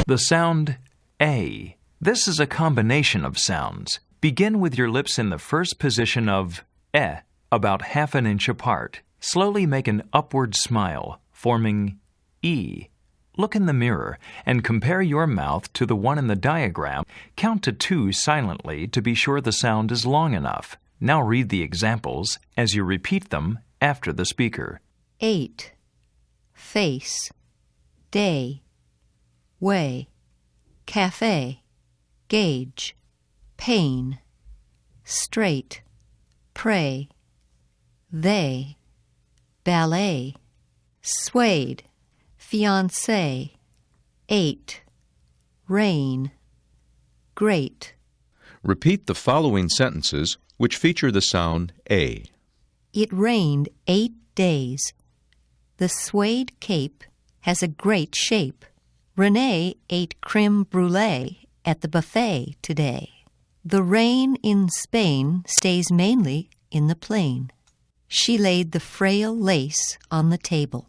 The sound A. This is a combination of sounds. Begin with your lips in the first position of about half an inch apart. Slowly make an upward smile, forming E. Look in the mirror and compare your mouth to the one in the diagram. Count to 2 silently to be sure the sound is long enough. Now read the examples as you repeat them after the speaker. 8. Face. Day. Way. Cafe. Gauge. Pain. Straight. Pray. They. Ballet. Suede. Fiancé. 8. Rain. Great. Repeat the following sentences which feature the sound A. It rained 8 days. The suede cape has a great shape. Renee ate creme brulee at the buffet today. The rain in Spain stays mainly in the plain. She laid the frail lace on the table.